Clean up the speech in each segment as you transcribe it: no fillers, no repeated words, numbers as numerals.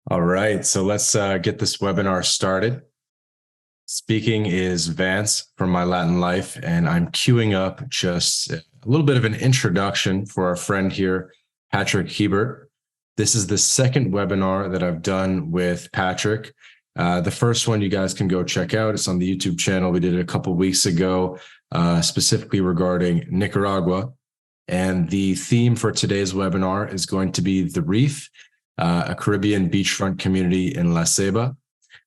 All right, so let's get this webinar started. Speaking is Vance from My Latin Life, and I'm queuing up just a little bit of an introduction for our friend here, Patrick Hiebert. This is the second webinar that I've done with Patrick. The first one you guys can go check out. It's on the YouTube channel. We did it a couple of weeks ago, specifically regarding Nicaragua. And the theme for today's webinar is going to be The Reef, a Caribbean beachfront community in La Ceiba.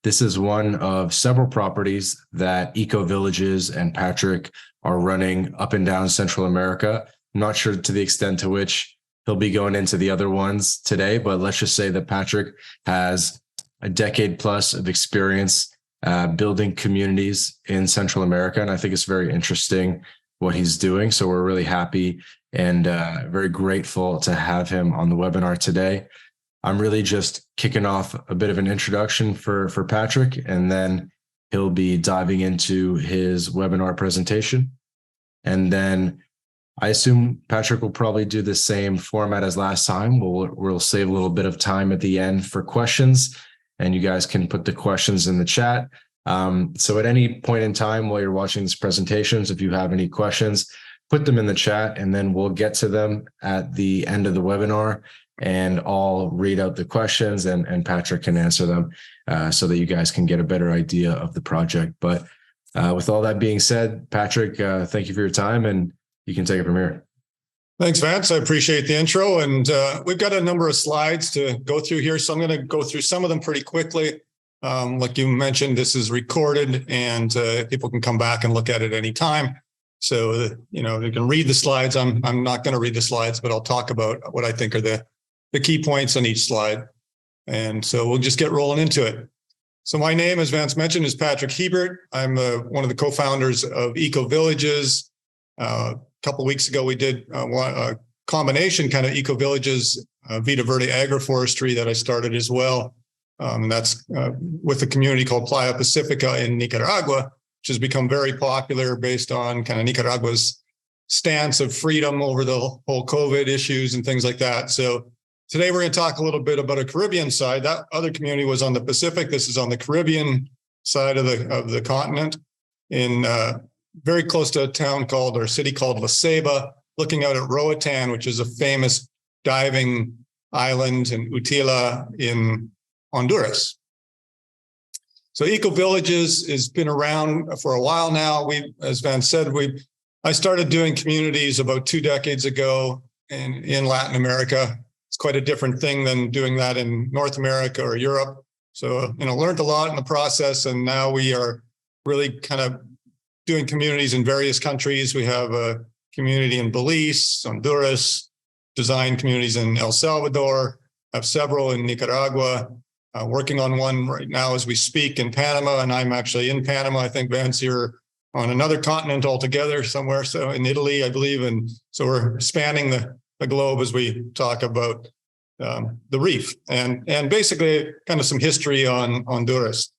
This is one of several properties that Eco Villages and Patrick are running up and down Central America. I'm not sure to the extent to which he'll be going into the other ones today, but let's just say that Patrick has a decade plus of experience building communities in Central America. And I think it's very interesting what he's doing. So we're really happy and very grateful to have him on the webinar today. I'm really just kicking off a bit of an introduction for Patrick, and then he'll be diving into his webinar presentation. And then I assume Patrick will probably do the same format as last time. We'll save a little bit of time at the end for questions, and you guys can put the questions in the chat. So at any point in time while you're watching this presentations, if you have any questions, put them in the chat, and then we'll get to them at the end of the webinar. And I'll read out the questions and Patrick can answer them so that you guys can get a better idea of the project. But with all that being said, Patrick, thank you for your time, and you can take it from here. Thanks, Vance. I appreciate the intro. And we've got a number of slides to go through here. So I'm going to go through some of them pretty quickly. Like you mentioned, this is recorded and people can come back and look at it anytime. So, you can read the slides. I'm not going to read the slides, but I'll talk about what I think are the key points on each slide. And so we'll just get rolling into it. So my name, as Vance mentioned, is Patrick Hiebert. I'm one of the co-founders of Eco Villages. A couple of weeks ago, we did a combination kind of Eco Villages, Vida Verde agroforestry that I started as well. And that's with a community called Playa Pacifica in Nicaragua, which has become very popular based on kind of Nicaragua's stance of freedom over the whole COVID issues and things like that. So today we're going to talk a little bit about a Caribbean side. That other community was on the Pacific. This is on the Caribbean side of the continent, in very close to a town called, or city called La Ceiba, looking out at Roatan, which is a famous diving island in Utila in Honduras. So Eco Villages has been around for a while now. As Van said, I started doing communities about 2 decades ago in Latin America. It's quite a different thing than doing that in North America or Europe. So, learned a lot in the process, and now we are really kind of doing communities in various countries. We have a community in Belize, Honduras, design communities in El Salvador, have several in Nicaragua, working on one right now as we speak in Panama, and I'm actually in Panama. I think, Vance, you're on another continent altogether somewhere, so in Italy, I believe, and so we're spanning the globe as we talk about the reef and basically kind of some history on Honduras.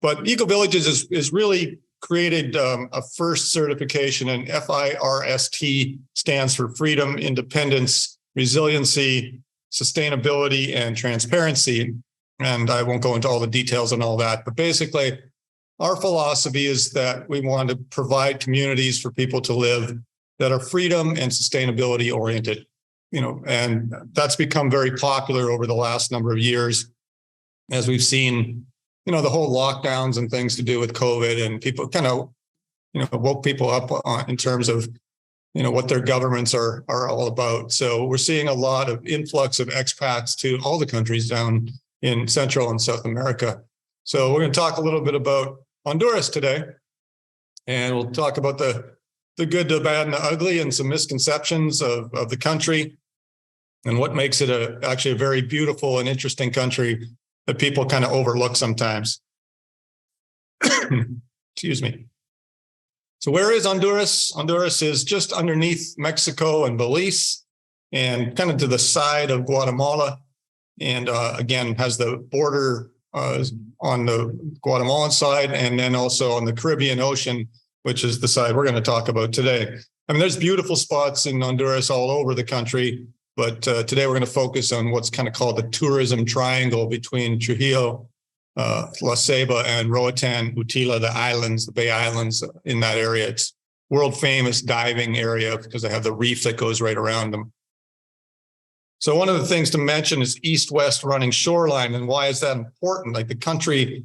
But Eco Villages is really created a first certification, and FIRST stands for Freedom, Independence, Resiliency, Sustainability, and Transparency. And I won't go into all the details on all that, but basically our philosophy is that we want to provide communities for people to live that are freedom and sustainability oriented, and that's become very popular over the last number of years as we've seen, the whole lockdowns and things to do with COVID, and people kind of, woke people up in terms of, what their governments are all about. So we're seeing a lot of influx of expats to all the countries down in Central and South America. So we're going to talk a little bit about Honduras today, and we'll talk about the good, the bad, and the ugly, and some misconceptions of the country, and what makes it actually a very beautiful and interesting country that people kind of overlook sometimes. Excuse me. So where is Honduras? Honduras is just underneath Mexico and Belize, and kind of to the side of Guatemala. And again, has the border on the Guatemalan side, and then also on the Caribbean Ocean, which is the side we're going to talk about today. I mean, there's beautiful spots in Honduras all over the country. But today we're going to focus on what's kind of called the tourism triangle between Trujillo, La Ceiba, and Roatan, Utila, the islands, the Bay Islands in that area. It's world famous diving area because they have the reef that goes right around them. So one of the things to mention is east-west running shoreline. And why is that important? Like the country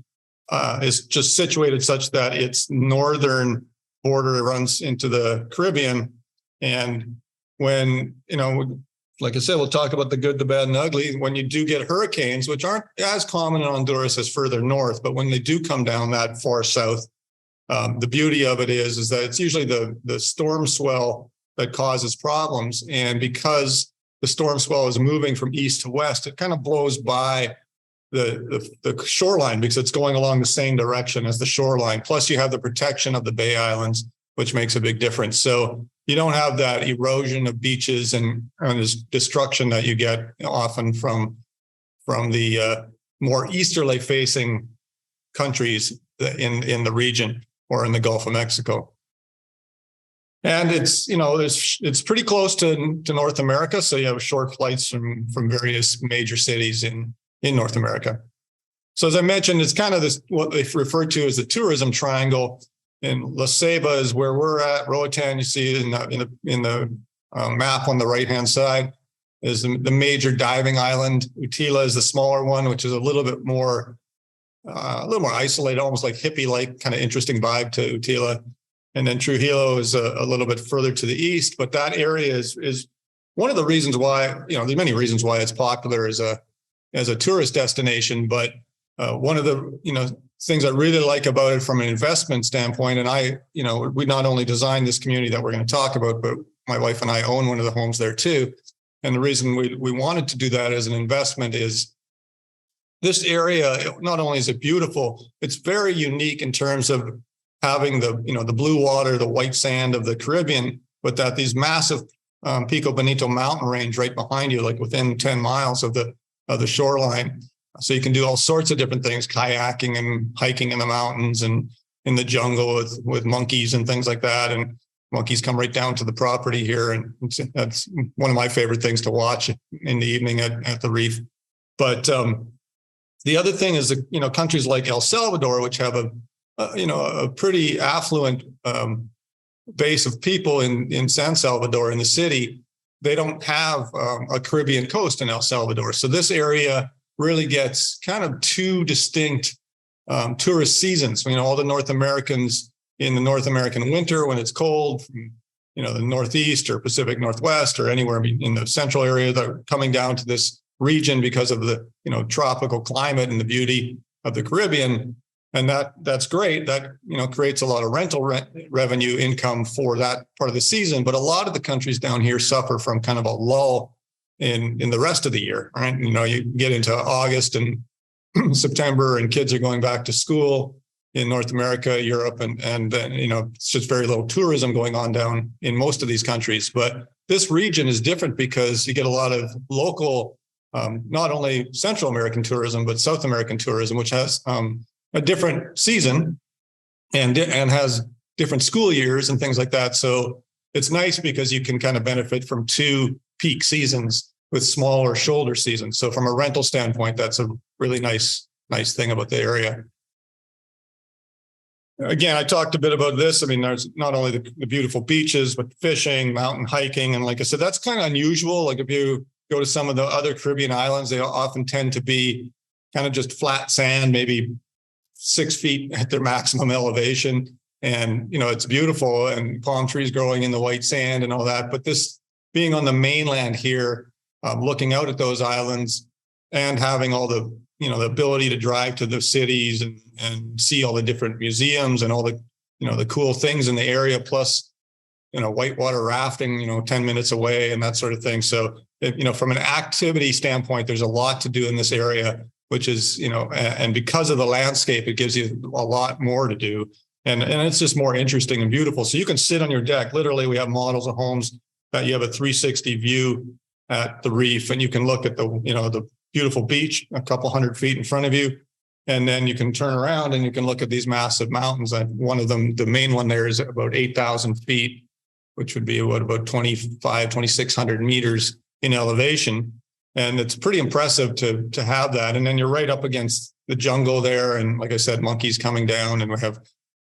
is just situated such that its northern border runs into the Caribbean. And when, like I said, we'll talk about the good, the bad, and the ugly. When you do get hurricanes, which aren't as common in Honduras as further north, but when they do come down that far south, the beauty of it is that it's usually the storm swell that causes problems. And because the storm swell is moving from east to west, it kind of blows by the shoreline because it's going along the same direction as the shoreline. Plus, you have the protection of the Bay Islands, which makes a big difference. So you don't have that erosion of beaches and this destruction that you get often from the more easterly facing countries in the region or in the Gulf of Mexico. And it's pretty close to North America. So you have short flights from various major cities in North America. So as I mentioned, it's kind of this, what they refer to as the tourism triangle. And La Ceiba is where we're at. Roatan, you see it in the map on the right-hand side, is the major diving island. Utila is the smaller one, which is a little more isolated, almost like hippie-like, kind of interesting vibe to Utila. And then Trujillo is a little bit further to the east, but that area is one of the reasons why, there's many reasons why it's popular as a tourist destination. But one of the, things I really like about it from an investment standpoint, and we not only designed this community that we're going to talk about, but my wife and I own one of the homes there too. And the reason we wanted to do that as an investment is this area, not only is it beautiful, it's very unique in terms of having the blue water, the white sand of the Caribbean, but that these massive Pico Bonito mountain range right behind you, like within 10 miles of the shoreline. So you can do all sorts of different things, kayaking and hiking in the mountains and in the jungle with monkeys and things like that. And monkeys come right down to the property here. And that's one of my favorite things to watch in the evening at the reef. But the other thing is, countries like El Salvador, which have a pretty affluent base of people in San Salvador, in the city, they don't have a Caribbean coast in El Salvador. So this area really gets kind of two distinct tourist seasons. All the North Americans in the North American winter when it's cold, from, the Northeast or Pacific Northwest or anywhere in the central area, that are coming down to this region because of the, tropical climate and the beauty of the Caribbean. And that's great. That, creates a lot of rental revenue income for that part of the season. But a lot of the countries down here suffer from kind of a lull in the rest of the year, right? You get into August and September and kids are going back to school in North America, Europe, and it's just very little tourism going on down in most of these countries. But this region is different because you get a lot of local, not only Central American tourism, but South American tourism, which has a different season and has different school years and things like that. So it's nice because you can kind of benefit from two peak seasons with smaller shoulder seasons. So from a rental standpoint, that's a really nice thing about the area. Again, I talked a bit about this. There's not only the beautiful beaches, but fishing, mountain hiking. And like I said, that's kind of unusual. Like if you go to some of the other Caribbean islands, they often tend to be kind of just flat sand, maybe 6 feet at their maximum elevation. And, it's beautiful and palm trees growing in the white sand and all that. But this being on the mainland here, looking out at those islands and having all the, the ability to drive to the cities and see all the different museums and all the, the cool things in the area, plus, whitewater rafting, 10 minutes away and that sort of thing. So, from an activity standpoint, there's a lot to do in this area, which is, and because of the landscape, it gives you a lot more to do. And it's just more interesting and beautiful. So you can sit on your deck. Literally, we have models of homes that you have a 360 view at the reef, and you can look at the beautiful beach a couple hundred feet in front of you. And then you can turn around and you can look at these massive mountains. One of them, the main one there, is about 8,000 feet, which would be about 2,600 meters. in elevation. And it's pretty impressive to have that. And then you're right up against the jungle there. And like I said, monkeys coming down, and we have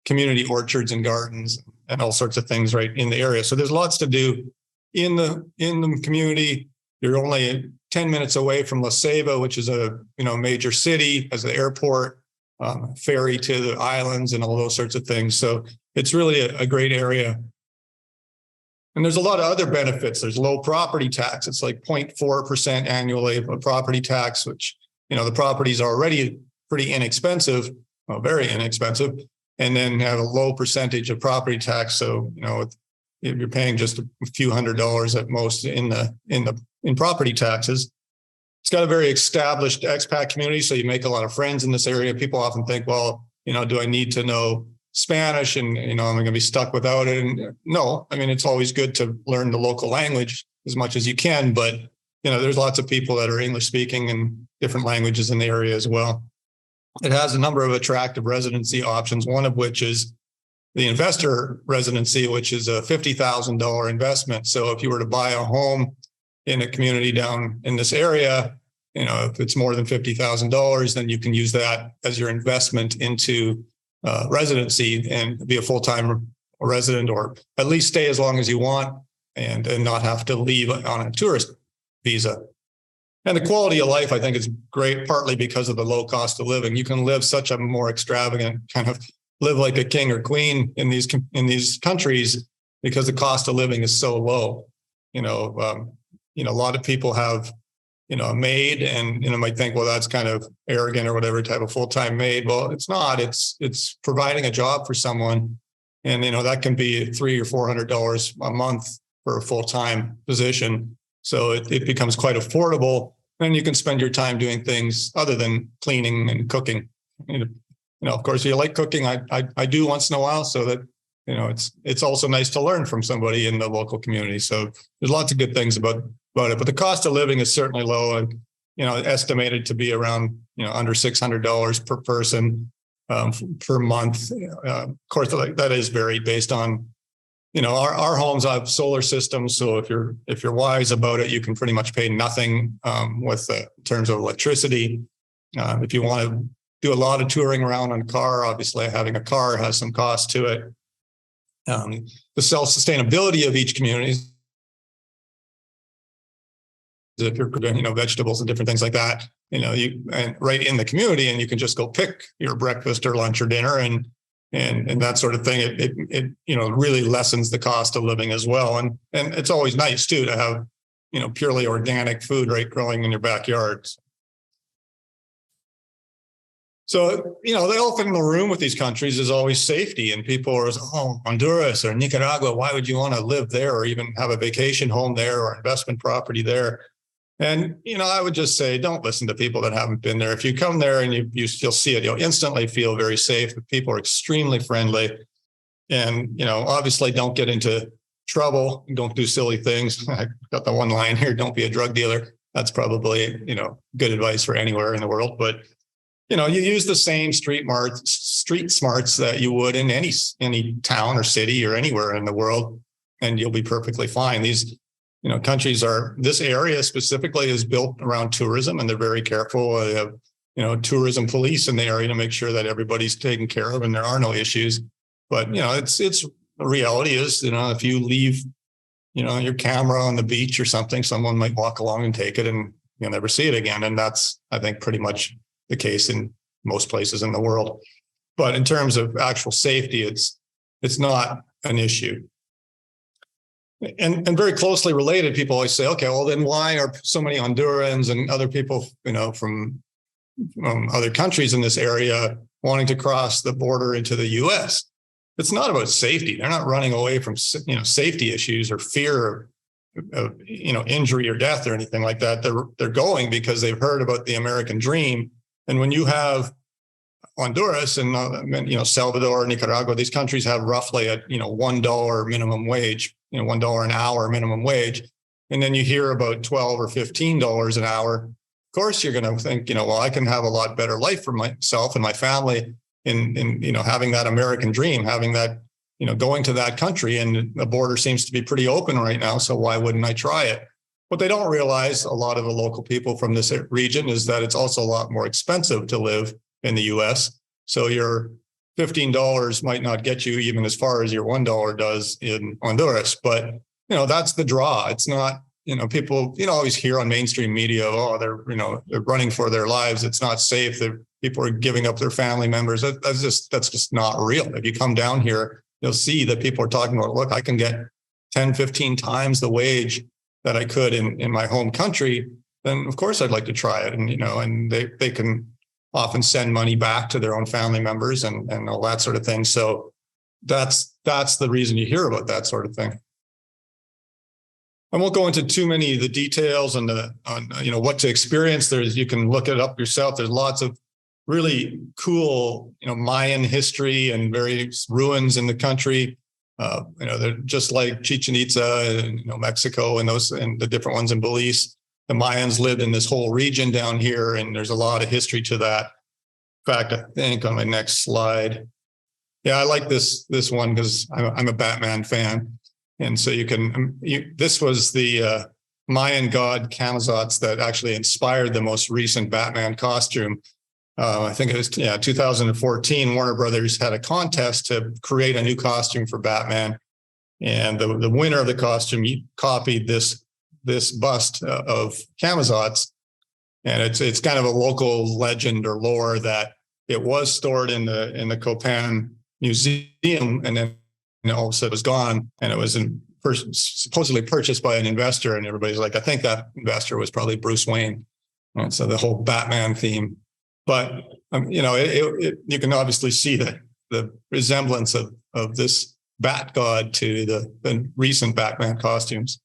community orchards and gardens and all sorts of things right in the area. So there's lots to do in the community. You're only 10 minutes away from La Ceiba, which is a major city, has an airport, ferry to the islands, and all those sorts of things. So it's really a great area. And there's a lot of other benefits. There's low property tax. It's like 0.4% annually of a property tax, which, the properties are already pretty inexpensive, well, very inexpensive, and then have a low percentage of property tax. So, if you're paying just a few $100s at most in property taxes. It's got a very established expat community, so you make a lot of friends in this area. People often think, well, do I need to know Spanish and, I'm going to be stuck without it? And no, I mean, it's always good to learn the local language as much as you can, but, there's lots of people that are English speaking and different languages in the area as well. It has a number of attractive residency options, one of which is the investor residency, which is a $50,000 investment. So if you were to buy a home in a community down in this area, if it's more than $50,000, then you can use that as your investment into residency and be a full-time resident, or at least stay as long as you want and not have to leave on a tourist visa. And the quality of life, I think, is great, partly because of the low cost of living. You can live such a more extravagant kind of live like a king or queen in these countries because the cost of living is so low. A lot of people have, a maid, and might think, well, that's kind of arrogant or whatever, type of full-time maid. Well, it's not. It's providing a job for someone, and that can be $300 or $400 a month for a full-time position. So it becomes quite affordable, and you can spend your time doing things other than cleaning and cooking. Of course, if you like cooking, I do once in a while, so that it's also nice to learn from somebody in the local community. So there's lots of good things about it, but the cost of living is certainly low, and estimated to be around under $600 per person per month. Of course, that is varied based on our homes have solar systems, so if you're wise about it, you can pretty much pay nothing with in terms of electricity. If you want to do a lot of touring around on a car, obviously having a car has some cost to it. The self-sustainability of each community, if you're growing, vegetables and different things like that, and right in the community, and you can just go pick your breakfast or lunch or dinner and that sort of thing. It really lessens the cost of living as well. And it's always nice too to have, purely organic food right growing in your backyard. So, the elephant in the room with these countries is always safety. And people are, Honduras or Nicaragua, why would you want to live there or even have a vacation home there or investment property there? And, I would just say, don't listen to people that haven't been there. If you come there and you'll see it, you'll instantly feel very safe. People are extremely friendly. And, obviously don't get into trouble. Don't do silly things. I got the one line here, don't be a drug dealer. That's probably, good advice for anywhere in the world. But, you use the same street smarts that you would in any town or city or anywhere in the world, and you'll be perfectly fine. These countries this area specifically is built around tourism, and they're very careful. They have, tourism police in the area to make sure that everybody's taken care of and there are no issues. But, it's the reality is, if you leave, your camera on the beach or something, someone might walk along and take it and you'll never see it again. And that's, I think, pretty much the case in most places in the world. But in terms of actual safety, it's not an issue. And very closely related, people always say, okay, well, then why are so many Hondurans and other people, from other countries in this area wanting to cross the border into the U.S.? It's not about safety. They're not running away from, safety issues or fear of injury or death or anything like that. They're going because they've heard about the American dream. And when you have Honduras and Salvador, Nicaragua, these countries have roughly a $1 minimum wage, $1 an hour minimum wage, and then you hear about $12 or $15 an hour. Of course, you're going to think, well, I can have a lot better life for myself and my family in having that American dream, having that, going to that country, and the border seems to be pretty open right now. So why wouldn't I try it? What they don't realize, a lot of the local people from this region, is that it's also a lot more expensive to live in the US. So your $15 might not get you even as far as your $1 does in Honduras. But, that's the draw. It's not, people, always hear on mainstream media, oh, they're running for their lives. It's not safe. People are giving up their family members. That's just not real. If you come down here, you'll see that people are talking about, look, I can get 10, 15 times the wage that I could in my home country. Then of course I'd like to try it. And they can often send money back to their own family members and all that sort of thing. So that's the reason you hear about that sort of thing. I won't go into too many of the details on what to experience. You can look it up yourself. There's lots of really cool, Mayan history and various ruins in the country. They're just like Chichen Itza and Mexico and the different ones in Belize. The Mayans lived in this whole region down here, and there's a lot of history to that. In fact, I think on my next slide, yeah, I like this one because I'm a Batman fan, and so this was the Mayan god Camazotz that actually inspired the most recent Batman costume. I think it was 2014. Warner Brothers had a contest to create a new costume for Batman, and the winner of the costume copied this bust of Camazotz, and it's kind of a local legend or lore that it was stored in the Copan Museum, and then all of a sudden it was gone, and it was supposedly purchased by an investor, and everybody's like, I think that investor was probably Bruce Wayne, and so the whole Batman theme. But you can obviously see the resemblance of this bat god to the recent Batman costumes.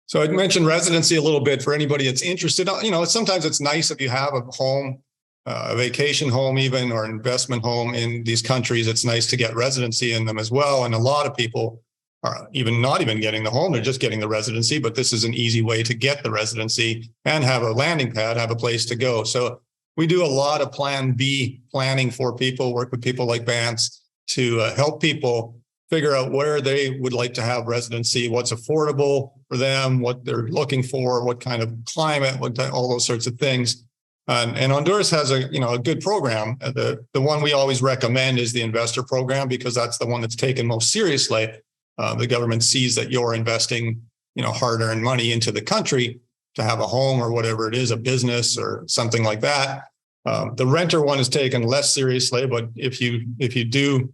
So I mentioned residency a little bit for anybody that's interested. Sometimes it's nice if you have a home, a vacation home even, or an investment home in these countries. It's nice to get residency in them as well. And a lot of people are not even getting the home, they're just getting the residency, but this is an easy way to get the residency and have a landing pad, have a place to go. So we do a lot of Plan B planning for people, work with people like Vance to help people figure out where they would like to have residency, what's affordable for them, what they're looking for, what kind of climate, all those sorts of things. And Honduras has a good program. The one we always recommend is the investor program, because that's the one that's taken most seriously. The government sees that you're investing, hard-earned money into the country to have a home or whatever it is, a business or something like that. The renter one is taken less seriously, but if you do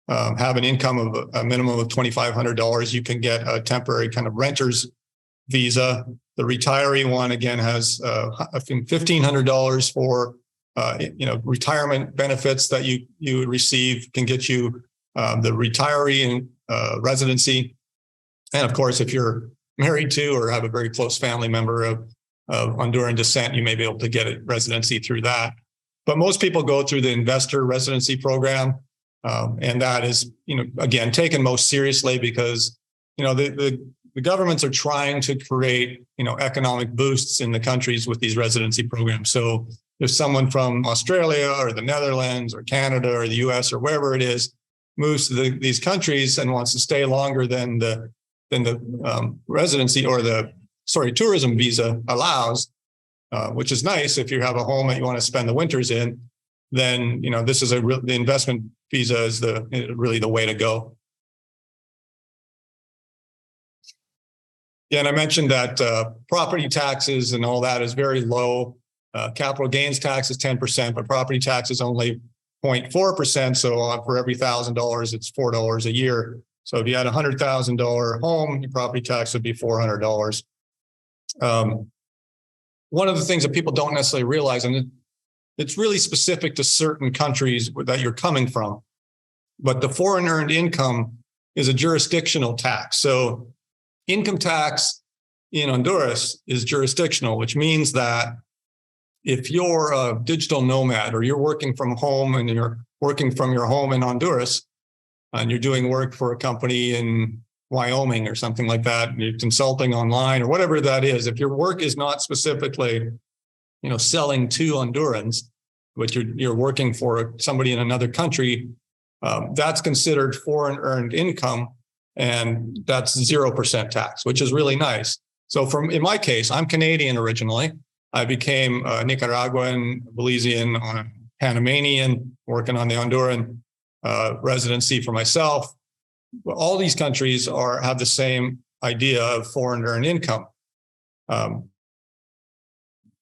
have an income of a minimum of $2,500, you can get a temporary kind of renter's visa. The retiree one again has I think $1,500 for retirement benefits that you would receive, can get you the retiree residency. And of course, if you're married to or have a very close family member of Honduran descent, you may be able to get a residency through that. But most people go through the investor residency program. And that is, again, taken most seriously because, the governments are trying to create, economic boosts in the countries with these residency programs. So if someone from Australia or the Netherlands or Canada or the US or wherever it is moves to these countries and wants to stay longer than the residency or tourism visa allows, which is nice if you have a home that you want to spend the winters in, then, this is the investment visa is really the way to go. Yeah, and I mentioned that property taxes and all that is very low. Capital gains tax is 10%, but property tax is only 0.4%. So for every $1,000, it's $4 a year. So if you had a $100,000 home, your property tax would be $400. One of the things that people don't necessarily realize, and it's really specific to certain countries that you're coming from, but the foreign earned income is a jurisdictional tax. So income tax in Honduras is jurisdictional, which means that if you're a digital nomad or you're working from home and you're working from your home in Honduras and you're doing work for a company in Wyoming or something like that, and you're consulting online or whatever that is, if your work is not specifically, selling to Hondurans, but you're working for somebody in another country, that's considered foreign earned income. And that's 0% tax, which is really nice. So in my case, I'm Canadian originally. I became Nicaraguan, Belizean, Panamanian, working on the Honduran residency for myself. All these countries have the same idea of foreign earned income.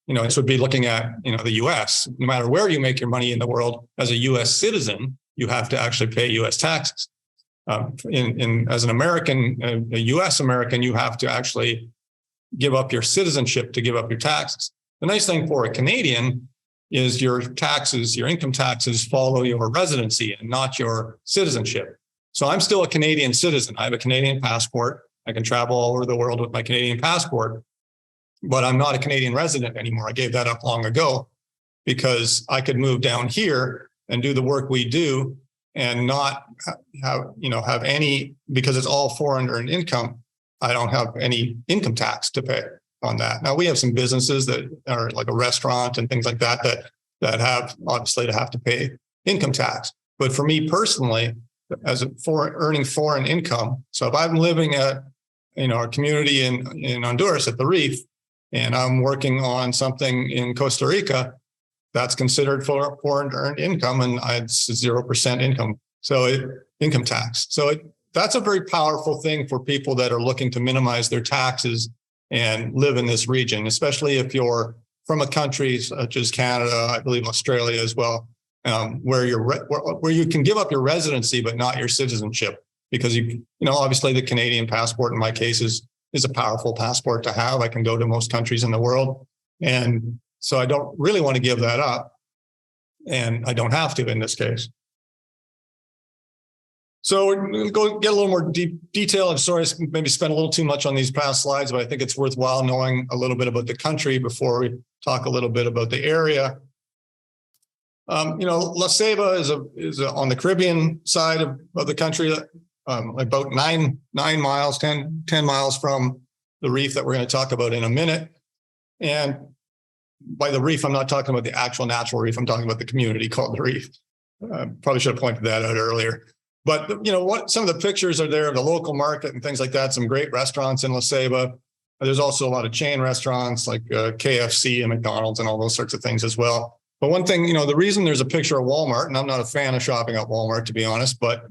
This would be looking at, the US. No matter where you make your money in the world, as a US citizen, you have to actually pay US taxes. As an American, a US American, you have to actually give up your citizenship to give up your taxes. The nice thing for a Canadian is your taxes, your income taxes follow your residency and not your citizenship. So I'm still a Canadian citizen. I have a Canadian passport. I can travel all over the world with my Canadian passport, but I'm not a Canadian resident anymore. I gave that up long ago because I could move down here and do the work we do and not have any, because it's all foreign earned income. I don't have any income tax to pay on that. Now we have some businesses that are like a restaurant and things like that have obviously to have to pay income tax. But for me personally, as earning foreign income, so if I'm living at our community in Honduras at the Reef, and I'm working on something in Costa Rica, that's considered foreign earned income, and it's 0% income. Income tax. That's a very powerful thing for people that are looking to minimize their taxes and live in this region, especially if you're from a country such as Canada, I believe Australia as well, where you can give up your residency but not your citizenship, because obviously the Canadian passport in my case is a powerful passport to have. I can go to most countries in the world, and so I don't really want to give that up, and I don't have to in this case. So we'll go get a little more detail. I'm sorry, I maybe spent a little too much on these past slides, but I think it's worthwhile knowing a little bit about the country before we talk a little bit about the area. La Ceiba is on the Caribbean side of the country, about 10 miles from the reef that we're going to talk about in a minute. And by the reef, I'm not talking about the actual natural reef. I'm talking about the community called the reef. Probably should have pointed that out earlier. But some of the pictures are there of the local market and things like that. Some great restaurants in La Ceiba. There's also a lot of chain restaurants like KFC and McDonald's and all those sorts of things as well. But one thing, the reason there's a picture of Walmart, and I'm not a fan of shopping at Walmart, to be honest, but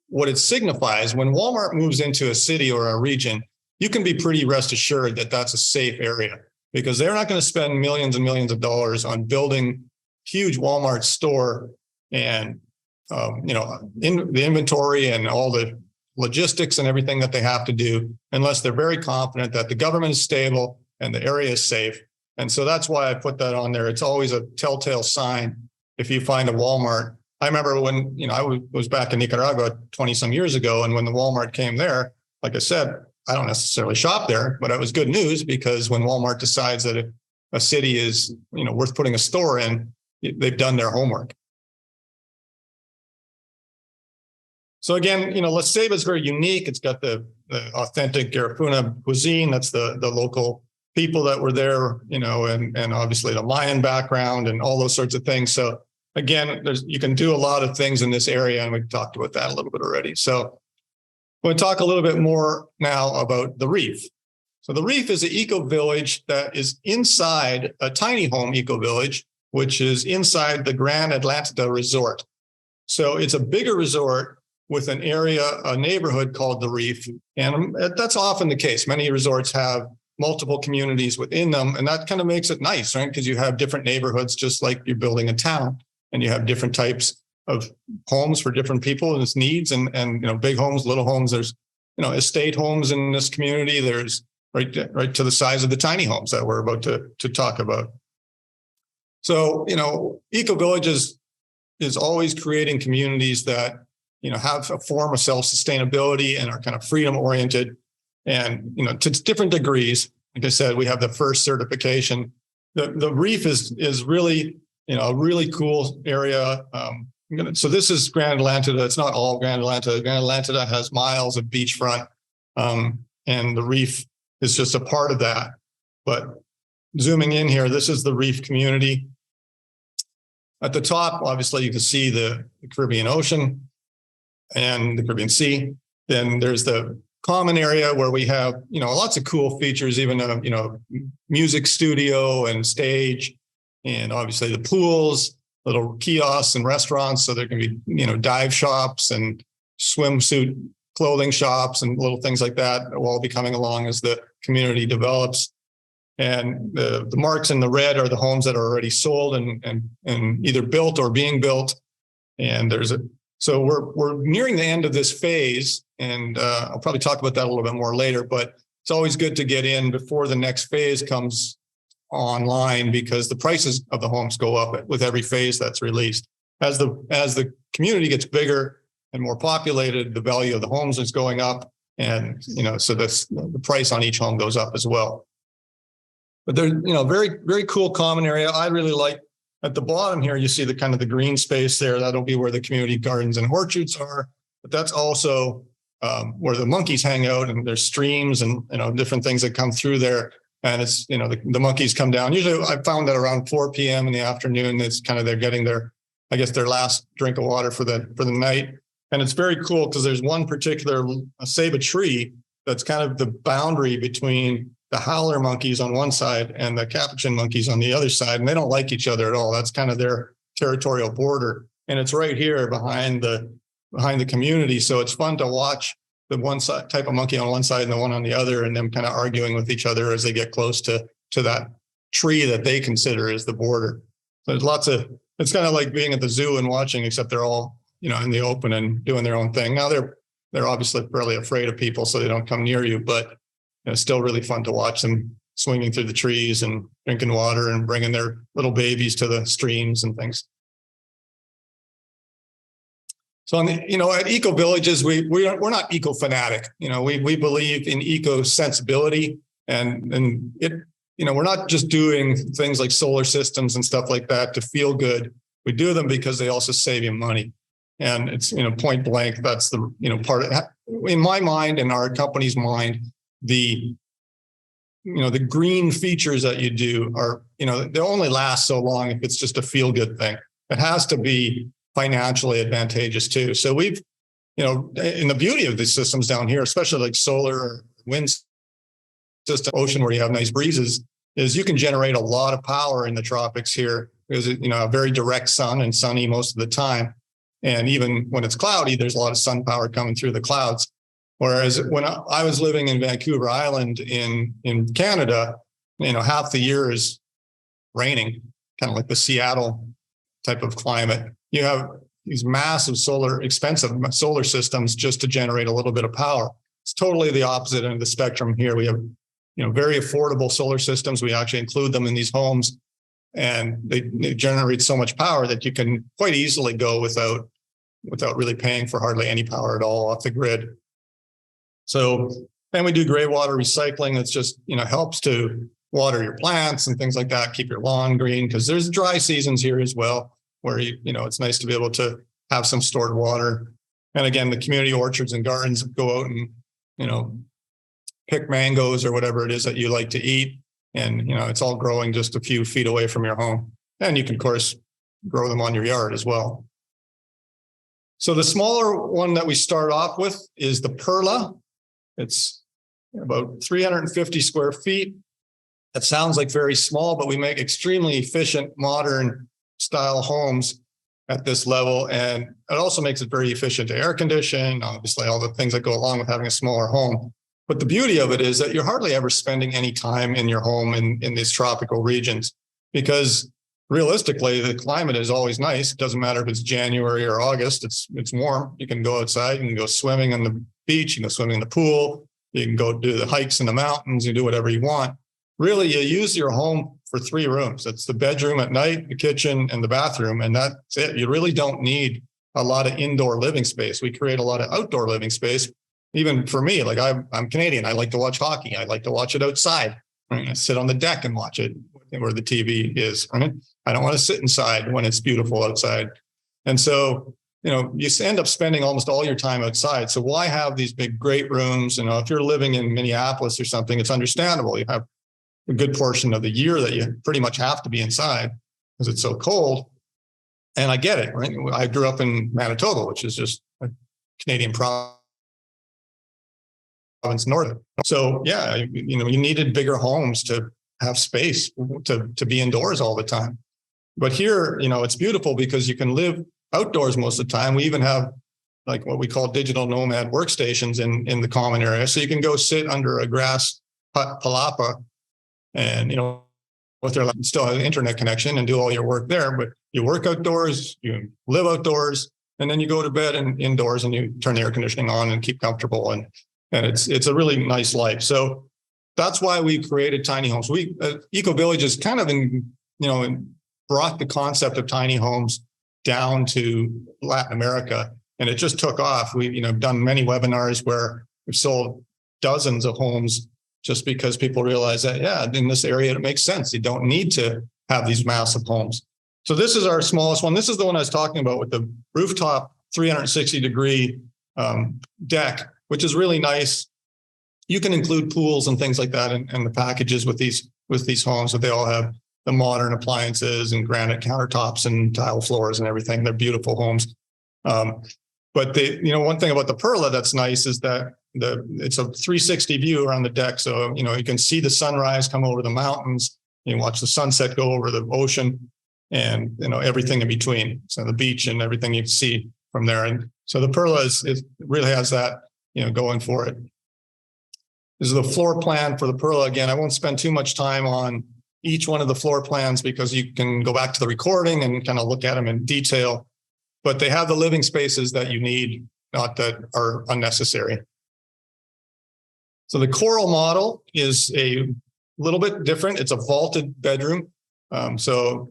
what it signifies, when Walmart moves into a city or a region, you can be pretty rest assured that that's a safe area, because they're not going to spend millions and millions of dollars on building huge Walmart store and in the inventory and all the logistics and everything that they have to do, unless they're very confident that the government is stable and the area is safe. And so that's why I put that on there. It's always a telltale sign if you find a Walmart. I remember when I was back in Nicaragua 20 some years ago, and when the Walmart came there, like I said, I don't necessarily shop there, but it was good news, because when Walmart decides that a city is worth putting a store in, they've done their homework. So again, La Ceiba is very unique. It's got the authentic Garifuna cuisine. That's the local people that were there, and obviously the Mayan background and all those sorts of things. So again, you can do a lot of things in this area, and we've talked about that a little bit already. So we'll talk a little bit more now about the reef. So the reef is an eco-village that is inside a tiny home eco-village, which is inside the Grand Atlantida Resort. So it's a bigger resort with an area, a neighborhood called the Reef. And that's often the case. Many resorts have multiple communities within them, and that kind of makes it nice, right? Because you have different neighborhoods, just like you're building a town, and you have different types of homes for different people and its needs, and big homes, little homes. There's estate homes in this community. There's right to the size of the tiny homes that we're about to talk about. So Eco Villages is always creating communities that have a form of self-sustainability and are kind of freedom-oriented, and to different degrees. Like I said, we have the first certification. The reef is really a really cool area. So this is Grand Atlantida. It's not all Grand Atlantida. Grand Atlantida has miles of beachfront, and the reef is just a part of that. But zooming in here, this is the reef community. At the top, obviously, you can see the Caribbean Ocean and the Caribbean Sea. Then there's the common area where we have, lots of cool features, even a, music studio and stage, and obviously the pools, little kiosks and restaurants. So there can be, dive shops and swimsuit clothing shops and little things like that will all be coming along as the community develops. And the marks in the red are the homes that are already sold and either built or being built. And so we're nearing the end of this phase, and I'll probably talk about that a little bit more later, but it's always good to get in before the next phase comes online, because the prices of the homes go up with every phase that's released. As the community gets bigger and more populated, the value of the homes is going up, and so the price on each home goes up as well. But there's very, very cool common area. I really like at the bottom here, you see the kind of the green space there. That'll be where the community gardens and orchards are. But that's also where the monkeys hang out, and there's streams and different things that come through there. And it's the monkeys come down. Usually, I found that around 4 p.m. in the afternoon, it's kind of they're getting their last drink of water for the night. And it's very cool because there's one particular ceiba tree that's kind of the boundary between the howler monkeys on one side and the capuchin monkeys on the other side, and they don't like each other at all. That's kind of their territorial border, and it's right here behind the community. So it's fun to watch the one side type of monkey on one side and the one on the other, and them kind of arguing with each other as they get close to that tree that they consider is the border. So there's it's kind of like being at the zoo and watching, except they're all in the open and doing their own thing. Now they're obviously fairly afraid of people, so they don't come near you, but it's still really fun to watch them swinging through the trees and drinking water and bringing their little babies to the streams and things. So at eco villages, we're not eco fanatic. We believe in eco sensibility, and we're not just doing things like solar systems and stuff like that to feel good. We do them because they also save you money. And it's, point blank, that's the, part of, in my mind and our company's mind, the green features that you do are, they only last so long if it's just a feel good thing. It has to be financially advantageous too. So we've, in the beauty of these systems down here, especially like solar or wind system, ocean where you have nice breezes, is you can generate a lot of power in the tropics here because, a very direct sun and sunny most of the time. And even when it's cloudy, there's a lot of sun power coming through the clouds. Whereas when I was living in Vancouver Island in Canada, half the year is raining, kind of like the Seattle type of climate. You have these massive expensive solar systems just to generate a little bit of power. It's totally the opposite end of the spectrum here. We have, very affordable solar systems. We actually include them in these homes, and they generate so much power that you can quite easily go without really paying for hardly any power at all off the grid. So, and we do gray water recycling. That's just, helps to water your plants and things like that, keep your lawn green, because there's dry seasons here as well, where, it's nice to be able to have some stored water. And again, the community orchards and gardens go out and, pick mangoes or whatever it is that you like to eat. And, it's all growing just a few feet away from your home. And you can, of course, grow them on your yard as well. So the smaller one that we start off with is the Perla. It's about 350 square feet. That sounds like very small, but we make extremely efficient, modern style homes at this level. And it also makes it very efficient to air condition, obviously all the things that go along with having a smaller home. But the beauty of it is that you're hardly ever spending any time in your home in these tropical regions, because realistically, the climate is always nice. It doesn't matter if it's January or August, it's warm. You can go outside, you can go swimming on the beach, you can go swimming in the pool, you can go do the hikes in the mountains, you do whatever you want. Really, you use your home for 3 rooms. It's the bedroom at night, the kitchen, and the bathroom, and that's it. You really don't need a lot of indoor living space. We create a lot of outdoor living space. Even for me, like I'm Canadian, I like to watch hockey. I like to watch it outside. I sit on the deck and watch it where the TV is. I don't want to sit inside when it's beautiful outside. And so, you end up spending almost all your time outside. So why have these big, great rooms? If you're living in Minneapolis or something, it's understandable. You have a good portion of the year that you pretty much have to be inside because it's so cold. And I get it, right? I grew up in Manitoba, which is just a Canadian province. province north. So yeah, you needed bigger homes to have space to be indoors all the time. But here, it's beautiful because you can live outdoors most of the time. We even have like what we call digital nomad workstations in the common area. So you can go sit under a grass hut palapa and, with their still have an internet connection and do all your work there. But you work outdoors, you live outdoors, and then you go to bed and indoors and you turn the air conditioning on and keep comfortable. And it's a really nice life. So that's why we created tiny homes. We Eco Village is kind of brought the concept of tiny homes down to Latin America, and it just took off. We've done many webinars where we've sold dozens of homes just because people realize that, in this area, it makes sense. You don't need to have these massive homes. So this is our smallest one. This is the one I was talking about with the rooftop 360-degree deck, which is really nice. You can include pools and things like that in the packages with these homes, but they all have the modern appliances and granite countertops and tile floors and everything. They're beautiful homes. But one thing about the Perla that's nice is that it's a 360 view around the deck. So, you can see the sunrise come over the mountains. You can watch the sunset go over the ocean and, everything in between. So the beach and everything you see from there. And so the Perla it really has that, going for it. This is the floor plan for the Perla. Again, I won't spend too much time on each one of the floor plans because you can go back to the recording and kind of look at them in detail. But they have the living spaces that you need, not that are unnecessary. So the Coral model is a little bit different. It's a vaulted bedroom. For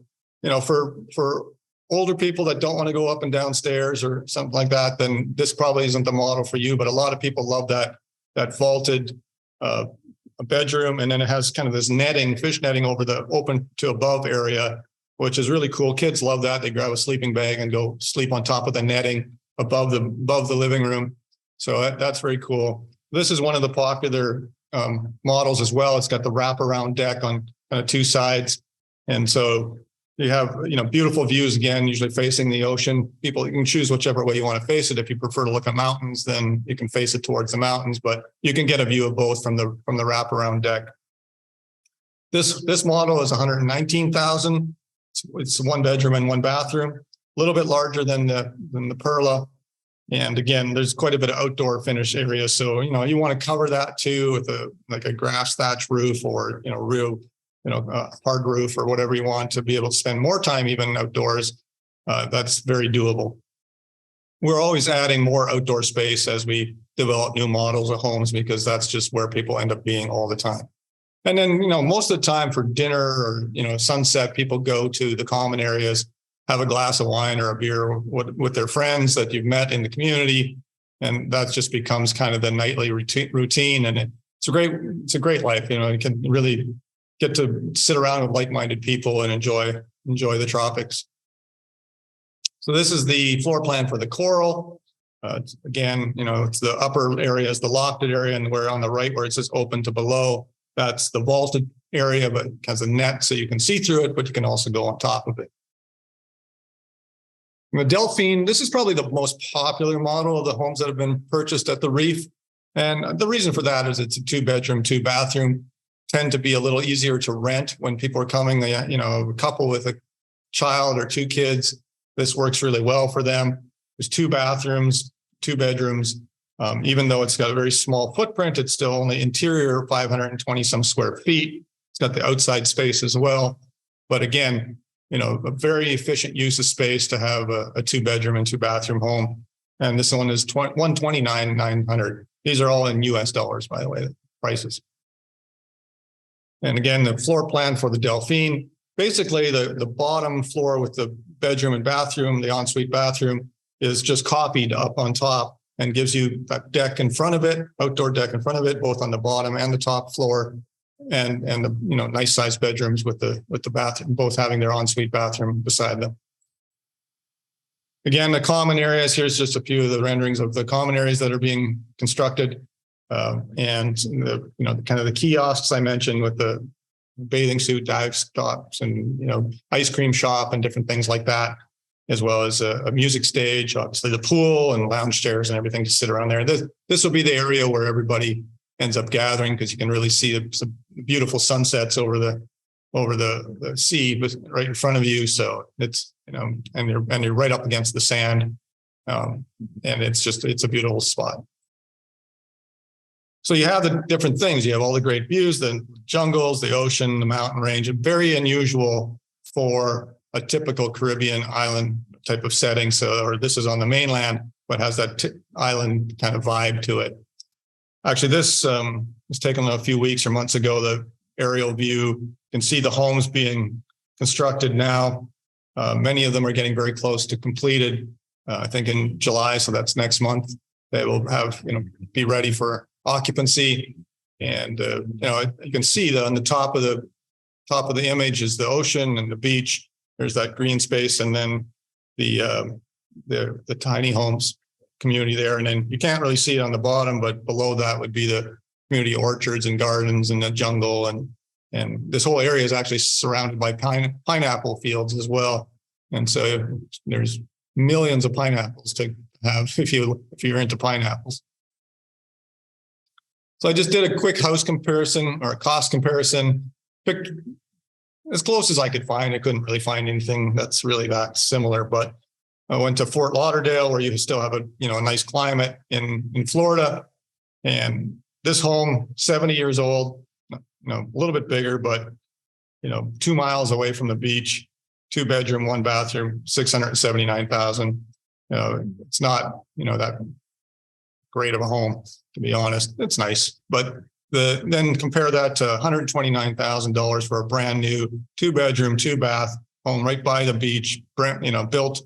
older people that don't want to go up and down stairs or something like that, then this probably isn't the model for you. But a lot of people love that vaulted bedroom, and then it has kind of this fish netting over the open to above area, which is really cool. Kids love that. They grab a sleeping bag and go sleep on top of the netting above the living room. So that's very cool. This is one of the popular models as well. It's got the wraparound deck on two sides. And so you have, beautiful views, again, usually facing the ocean. You can choose whichever way you want to face it. If you prefer to look at mountains, then you can face it towards the mountains, but you can get a view of both from the wraparound deck. This model is $119,000. It's one bedroom and one bathroom, a little bit larger than the Perla. And again, there's quite a bit of outdoor finish area. So, you want to cover that too with a grass thatch roof or, real, hard roof or whatever you want to be able to spend more time even outdoors. That's very doable. We're always adding more outdoor space as we develop new models of homes because that's just where people end up being all the time. And then, most of the time for dinner or, sunset, people go to the common areas, have a glass of wine or a beer with their friends that you've met in the community. And that just becomes kind of the nightly routine. And it's a great life. You can really get to sit around with like-minded people and enjoy the tropics. So this is the floor plan for the Coral. Again, it's the upper area is the lofted area, and we're on the right where it says open to below. That's the vaulted area, but it has a net so you can see through it, but you can also go on top of it. The Delphine, this is probably the most popular model of the homes that have been purchased at the Reef. And the reason for that is it's a 2-bedroom, 2-bathroom, tend to be a little easier to rent when people are coming. A couple with a child or 2 kids, this works really well for them. There's 2 bathrooms, 2 bedrooms. Even though it's got a very small footprint, it's still only interior 520 some square feet. It's got the outside space as well. But again, a very efficient use of space to have a 2-bedroom and 2-bathroom home. And this one is $129,900. These are all in US dollars, by the way, the prices. And again, the floor plan for the Delphine, basically the bottom floor with the bedroom and bathroom, the ensuite bathroom, is just copied up on top and gives you that deck in front of it, outdoor deck in front of it, both on the bottom and the top floor, and the nice sized bedrooms with the bathroom, both having their ensuite bathroom beside them. Again, the common areas, here's just a few of the renderings of the common areas that are being constructed. And kind of the kiosks I mentioned with the bathing suit dive stops and, ice cream shop and different things like that, as well as a music stage, obviously the pool and lounge chairs and everything to sit around there. This will be the area where everybody ends up gathering, because you can really see some beautiful sunsets over the sea right in front of you. So it's, and you're right up against the sand. And it's a beautiful spot. So you have the different things. You have all the great views, the jungles, the ocean, the mountain range. Very unusual for a typical Caribbean island type of setting. Or this is on the mainland, but has that island kind of vibe to it. Actually, this was taken a few weeks or months ago. The aerial view, you can see the homes being constructed now. Many of them are getting very close to completed. I think in July, so that's next month, they will have, be ready for occupancy. And you can see on the top of the image is the ocean and the beach. There's that green space, and then the tiny homes community there. And then you can't really see it on the bottom, but below that would be the community orchards and gardens and the jungle. And this whole area is actually surrounded by pineapple fields as well. And so there's millions of pineapples to have if you're into pineapples. So I just did a quick house comparison, or a cost comparison, picked as close as I could find. I couldn't really find anything that's really that similar, but I went to Fort Lauderdale, where you still have a nice climate in Florida. And this home, 70 years old, a little bit bigger, but 2 miles away from the beach, 2 bedroom, 1 bathroom, $679,000. It's not that great of a home, to be honest. It's nice, but then compare that to $129,000 for a brand new 2 bedroom, 2 bath home right by the beach, built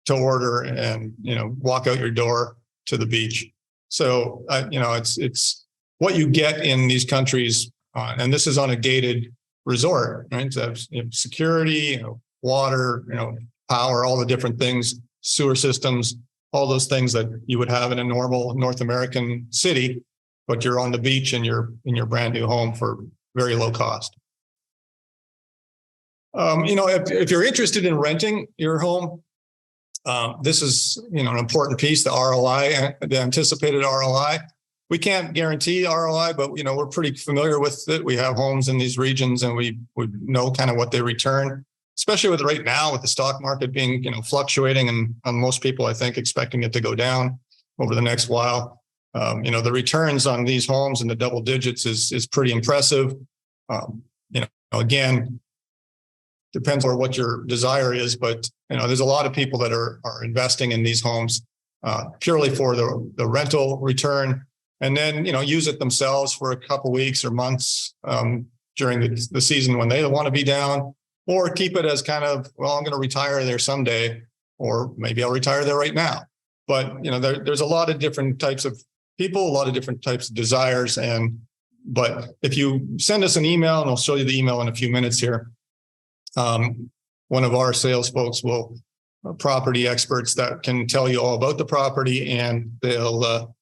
to order, and walk out your door to the beach. So it's what you get in these countries, and this is on a gated resort, right? So security, water, power, all the different things, sewer systems, all those things that you would have in a normal North American city, but you're on the beach and you're in your brand new home for very low cost. If you're interested in renting your home, this is an important piece, the ROI, the anticipated ROI. We can't guarantee ROI, but we're pretty familiar with it. We have homes in these regions, and we would know kind of what they return, especially with right now with the stock market being fluctuating, and most people I think expecting it to go down over the next while. The returns on these homes in the double digits is pretty impressive. Again, depends on what your desire is, but there's a lot of people that are investing in these homes purely for the rental return, and then use it themselves for a couple weeks or months during the season when they want to be down, or keep it as kind of, well, I'm going to retire there someday, or maybe I'll retire there right now. But there's a lot of different types of people, a lot of different types of desires, but if you send us an email, and I'll show you the email in a few minutes here. One of our sales folks will, property experts that can tell you all about the property, and they'll,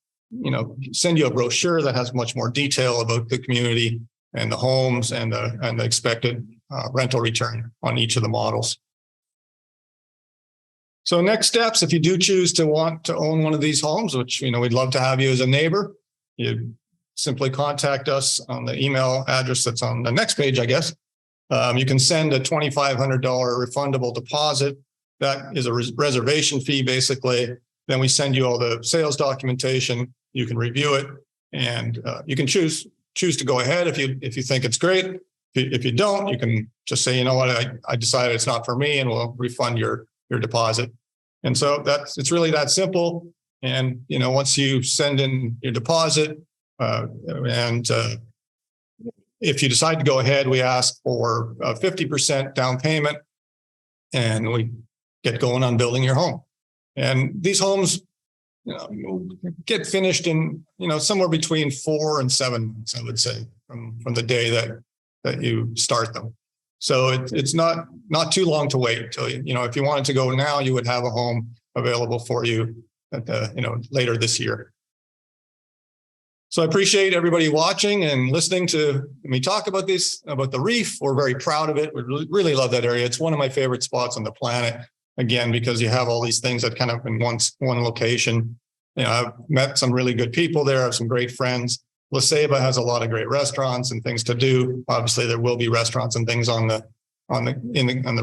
send you a brochure that has much more detail about the community and the homes and the expected rental return on each of the models. So next steps, if you do choose to want to own one of these homes, which we'd love to have you as a neighbor, you simply contact us on the email address that's on the next page, I guess. You can send a $2,500 refundable deposit. That is a reservation fee, basically. Then we send you all the sales documentation. You can review it, and you can choose to go ahead if you think it's great. If you don't, you can just say, I decided it's not for me, and we'll refund your deposit. And so it's really that simple. And once you send in your deposit, if you decide to go ahead, we ask for a 50% down payment, and we get going on building your home. And these homes, get finished in, somewhere between 4 and 7 months, I would say, from the day that you start them. So it's not too long to wait until if you wanted to go now, you would have a home available for you at later this year. So I appreciate everybody watching and listening to me talk about the reef. We're very proud of it. We really love that area. It's one of my favorite spots on the planet, again, because you have all these things that kind of in one location. I've met some really good people there. I have some great friends. La Ceiba has a lot of great restaurants and things to do. Obviously, there will be restaurants and things on the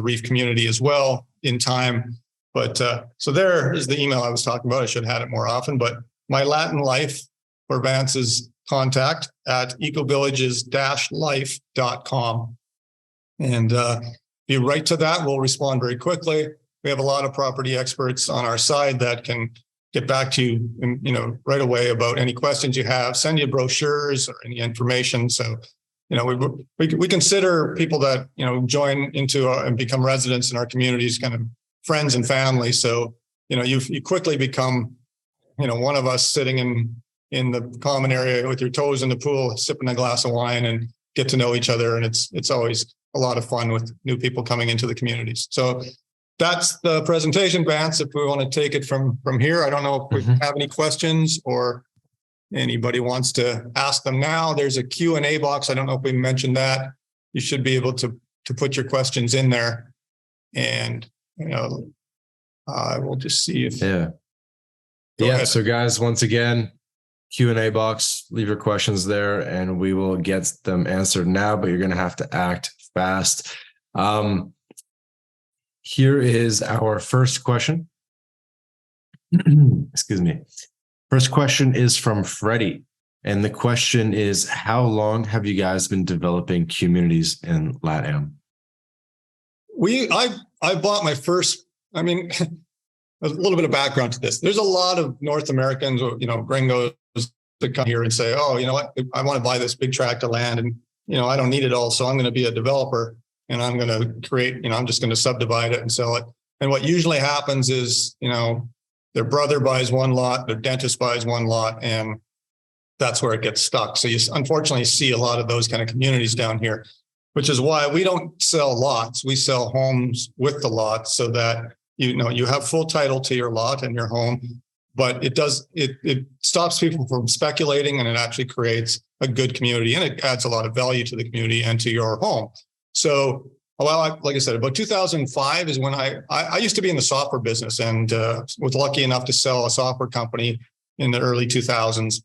reef community as well in time. But so there is the email I was talking about. I should have had it more often. But my Latin life for Vance's contact at ecovillages-life.com. And if you write to that, we'll respond very quickly. We have a lot of property experts on our side that can get back to you, right away about any questions you have, send you brochures or any information. So, we consider people that, join into and become residents in our communities, kind of friends and family. So, you quickly become, one of us sitting in the common area with your toes in the pool, sipping a glass of wine and get to know each other. And it's always a lot of fun with new people coming into the communities. So that's the presentation, Vance. If we want to take it from here, I don't know if we have any questions or anybody wants to ask them now. There's a Q&A box. I don't know if we mentioned that. You should be able to put your questions in there. And, I will just see if. Yeah. Ahead. So guys, once again, Q&A box, leave your questions there and we will get them answered now, but you're going to have to act fast. Here is our first question. Excuse me. First question is from Freddie. And the question is, how long have you guys been developing communities in LATAM? I bought my first, a little bit of background to this. There's a lot of North Americans, gringos that come here and say, oh, you know what, I want to buy this big tract of land and, I don't need it all. So I'm going to be a developer and I'm going to create, I'm just going to subdivide it and sell it. And what usually happens is, their brother buys one lot, their dentist buys one lot, and that's where it gets stuck. So you unfortunately see a lot of those kind of communities down here, which is why we don't sell lots. We sell homes with the lots so that, you have full title to your lot and your home, but it stops people from speculating and it actually creates a good community and it adds a lot of value to the community and to your home. So, like I said, about 2005 is when I used to be in the software business and was lucky enough to sell a software company in the early 2000s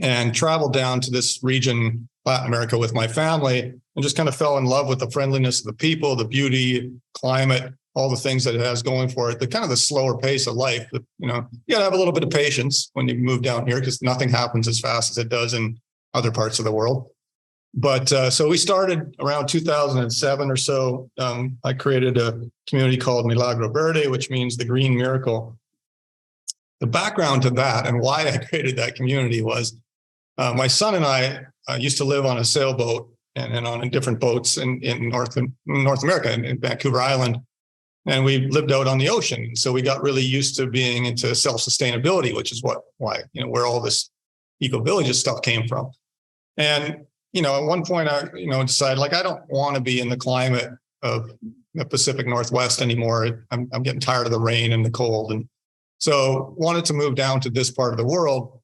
and traveled down to this region, Latin America, with my family and just kind of fell in love with the friendliness of the people, the beauty, climate, all the things that it has going for it, the kind of the slower pace of life. You got to have a little bit of patience when you move down here because nothing happens as fast as it does in other parts of the world. But so we started around 2007 or so. I created a community called Milagro Verde, which means the green miracle. The background to that and why I created that community was my son and I used to live on a sailboat and on different boats in North America, in Vancouver Island. And we lived out on the ocean. So we got really used to being into self-sustainability, which is why where all this eco-villages stuff came from. And, at one point I, decided I don't want to be in the climate of the Pacific Northwest anymore. I'm getting tired of the rain and the cold. And so wanted to move down to this part of the world,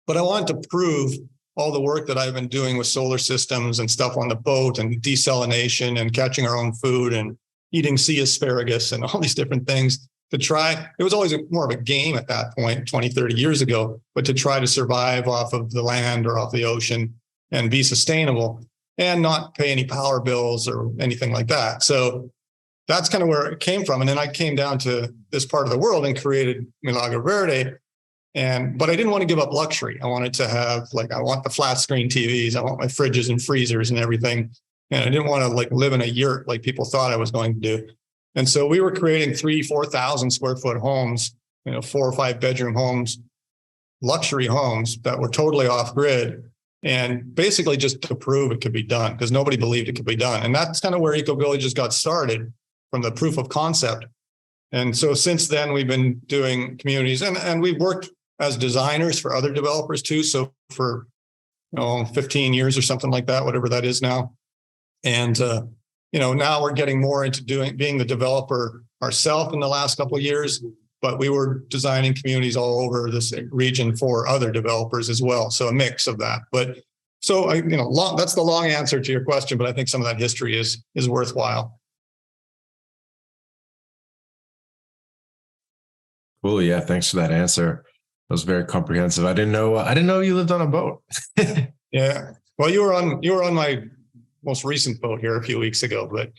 but I wanted to prove all the work that I've been doing with solar systems and stuff on the boat and desalination and catching our own food and eating sea asparagus and all these different things to try. It was always more of a game at that point, 20, 30 years ago, but to try to survive off of the land or off the ocean and be sustainable and not pay any power bills or anything like that. So that's kind of where it came from. And then I came down to this part of the world and created Milagro Verde. But I didn't want to give up luxury. I wanted to have I want the flat screen TVs. I want my fridges and freezers and everything. And I didn't want to live in a yurt like people thought I was going to do. And so we were creating 4,000 square foot homes, 4 or 5 bedroom homes, luxury homes that were totally off grid. And basically just to prove it could be done because nobody believed it could be done. And that's kind of where Eco Villages got started, from the proof of concept. And so since then we've been doing communities and we've worked as designers for other developers too. So for 15 years or something like that, whatever that is now. And, now we're getting more into being the developer ourselves in the last couple of years, but we were designing communities all over this region for other developers as well. So a mix of that. But so, that's the long answer to your question, but I think some of that history is worthwhile. Cool. Yeah. Thanks for that answer. That was very comprehensive. I didn't know you lived on a boat. Yeah. Well, you were on my most recent boat here a few weeks ago, but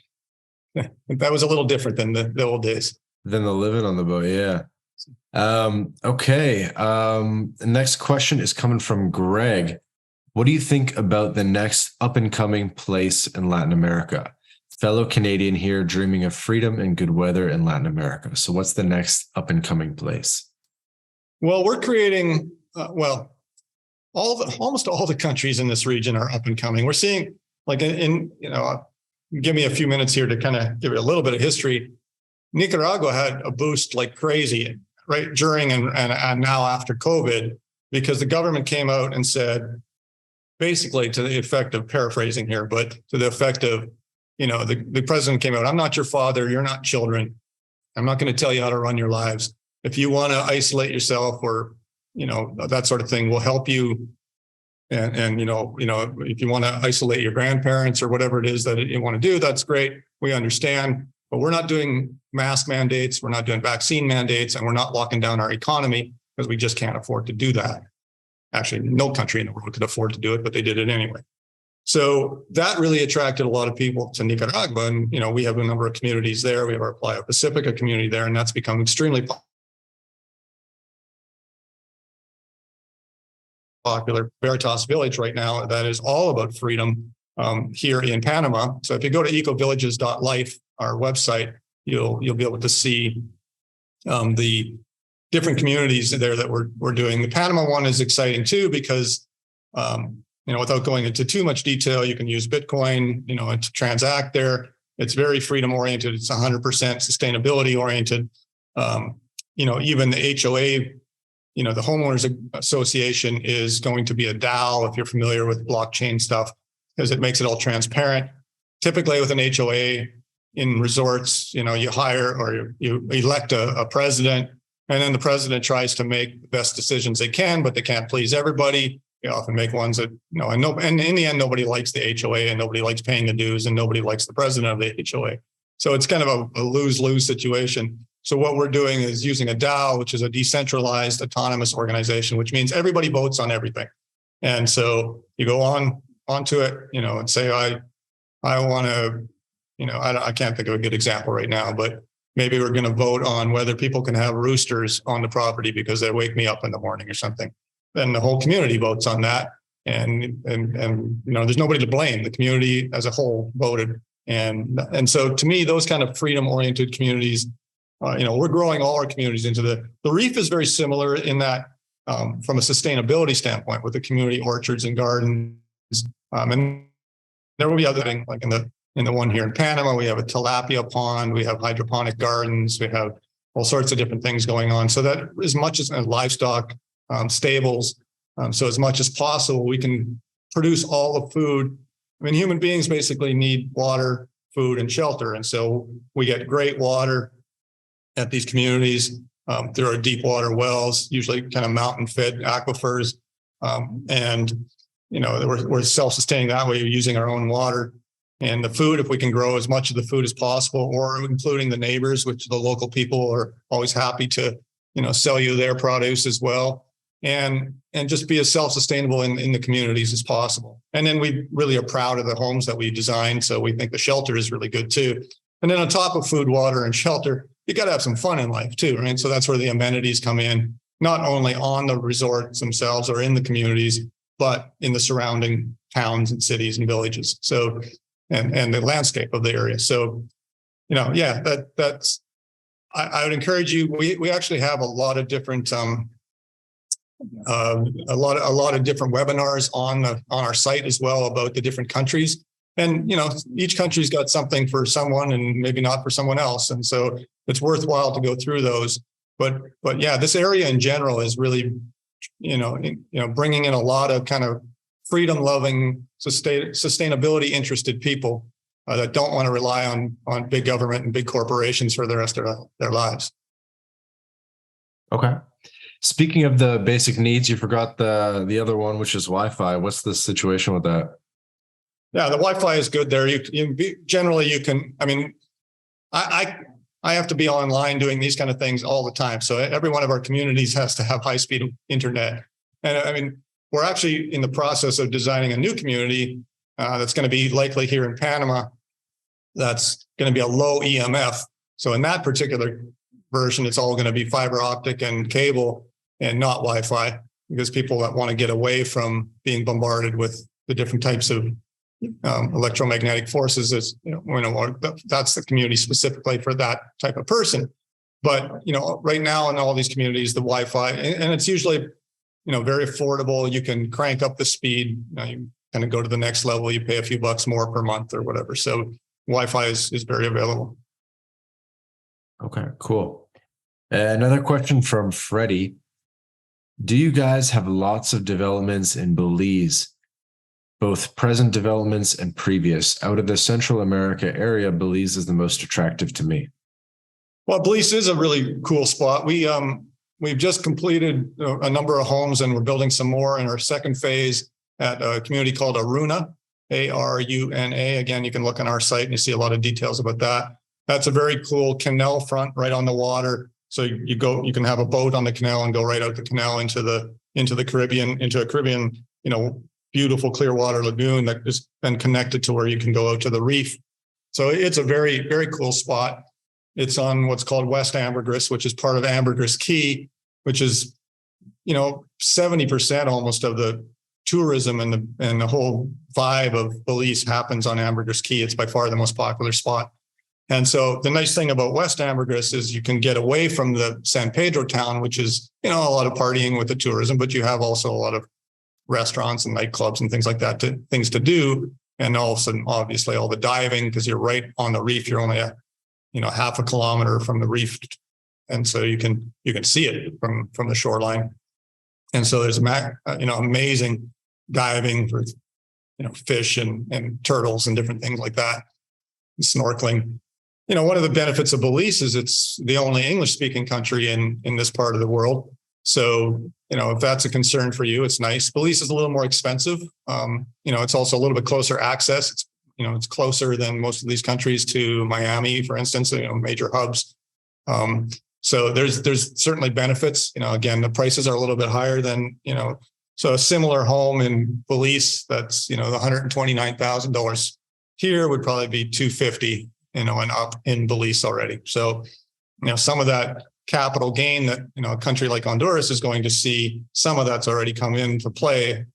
that was a little different than the old days. Than the living on the boat, yeah. Okay. The next question is coming from Greg. What do you think about the next up and coming place in Latin America? Fellow Canadian here, dreaming of freedom and good weather in Latin America. So, what's the next up and coming place? Well, we're creating almost all the countries in this region are up and coming. We're seeing like give me a few minutes here to kind of give you a little bit of history. Nicaragua had a boost like crazy right during and now after COVID, because the government came out and said, basically to the effect of, paraphrasing here, but to the effect of, the president came out, I'm not your father, you're not children. I'm not going to tell you how to run your lives. If you want to isolate yourself or, that sort of thing, we'll help you. And if you want to isolate your grandparents or whatever it is that you want to do, that's great. We understand, but we're not doing mask mandates. We're not doing vaccine mandates, and we're not locking down our economy because we just can't afford to do that. Actually, no country in the world could afford to do it, but they did it anyway. So that really attracted a lot of people to Nicaragua. And, we have a number of communities there. We have our Playa Pacifica community there, and that's become extremely popular. Veritas Village right now, that is all about freedom here in Panama. So if you go to ecovillages.life, our website, you'll be able to see the different communities there that we're doing. The Panama one is exciting too, because without going into too much detail, you can use Bitcoin, to transact there. It's very freedom oriented. It's 100% sustainability oriented. Even the HOA, the homeowners association is going to be a DAO, if you're familiar with blockchain stuff, because it makes it all transparent. Typically with an HOA in resorts, you hire or you elect a president, and then the president tries to make the best decisions they can, but they can't please everybody. They often make ones that, and in the end, nobody likes the HOA and nobody likes paying the dues and nobody likes the president of the HOA. So it's kind of a lose-lose situation. So what we're doing is using a DAO, which is a decentralized autonomous organization, which means everybody votes on everything. And so you go onto it, and say, I want to, I can't think of a good example right now, but maybe we're going to vote on whether people can have roosters on the property because they wake me up in the morning or something. Then the whole community votes on that. And there's nobody to blame. The community as a whole voted. And so to me, those kind of freedom oriented communities, we're growing all our communities into the reef is very similar in that from a sustainability standpoint with the community orchards and gardens. And there will be other things like in the one here in Panama, we have a tilapia pond, we have hydroponic gardens, we have all sorts of different things going on. So that as much as livestock stables, so as much as possible, we can produce all the food. I mean, human beings basically need water, food, and shelter. And so we get great water at these communities. There are deep water wells, usually kind of mountain fed aquifers. We're self-sustaining that way, using our own water. And the food, if we can grow as much of the food as possible, or including the neighbors, which the local people are always happy to, sell you their produce as well. And just be as self-sustainable in the communities as possible. And then we really are proud of the homes that we designed. So we think the shelter is really good too. And then on top of food, water, and shelter, you got to have some fun in life too, right? So that's where the amenities come in, not only on the resorts themselves or in the communities, but in the surrounding towns and cities and villages. So, and the landscape of the area. So, that's, I would encourage you. We actually have a lot of different, a lot of different webinars on our site as well about the different countries. And, each country's got something for someone and maybe not for someone else. And so it's worthwhile to go through those. But yeah, this area in general is really, bringing in a lot of kind of freedom loving, sustainability interested people that don't want to rely on big government and big corporations for the rest of their lives. Okay. Speaking of the basic needs, you forgot the other one, which is Wi-Fi. What's the situation with that? Yeah, the Wi-Fi is good there. You can. I mean, I have to be online doing these kind of things all the time. So every one of our communities has to have high-speed internet. And I mean, we're actually in the process of designing a new community that's going to be likely here in Panama. That's going to be a low EMF. So in that particular version, it's all going to be fiber optic and cable and not Wi-Fi, because people that want to get away from being bombarded with the different types of electromagnetic forces is, that's the community specifically for that type of person. But, right now in all these communities, the Wi-Fi, and it's usually, very affordable. You can crank up the speed, you kind of go to the next level, you pay a few bucks more per month or whatever. So Wi-Fi is very available. Okay, cool. Another question from Freddie. Do you guys have lots of developments in Belize? Both present developments and previous. Out of the Central America area, Belize is the most attractive to me. Well, Belize is a really cool spot. We've just completed a number of homes, and we're building some more in our second phase at a community called Aruna, Aruna. Again, you can look on our site and you see a lot of details about that. That's a very cool canal front right on the water. So you can have a boat on the canal and go right out the canal into the Caribbean, into a Caribbean, beautiful clear water lagoon that has been connected to where you can go out to the reef. So it's a very, very cool spot. It's on what's called West Ambergris, which is part of Ambergris Key, which is, 70% almost of the tourism and the whole vibe of Belize happens on Ambergris Key. It's by far the most popular spot. And so the nice thing about West Ambergris is you can get away from the San Pedro town, which is, a lot of partying with the tourism, but you have also a lot of restaurants and nightclubs and things like that, things to do. And all of a sudden, obviously, all the diving, because you're right on the reef. You're only half a kilometer from the reef, and so you can see it from the shoreline. And so there's amazing diving for fish and turtles and different things like that, and snorkeling. One of the benefits of Belize is it's the only English-speaking country in this part of the world. So, if that's a concern for you, it's nice. Belize is a little more expensive. It's also a little bit closer access. It's closer than most of these countries to Miami, for instance, major hubs. So there's certainly benefits. Again, the prices are a little bit higher than, so a similar home in Belize that's, the $129,000 here would probably be $250, and up in Belize already. So, some of that capital gain that, a country like Honduras is going to see, some of that's already come into play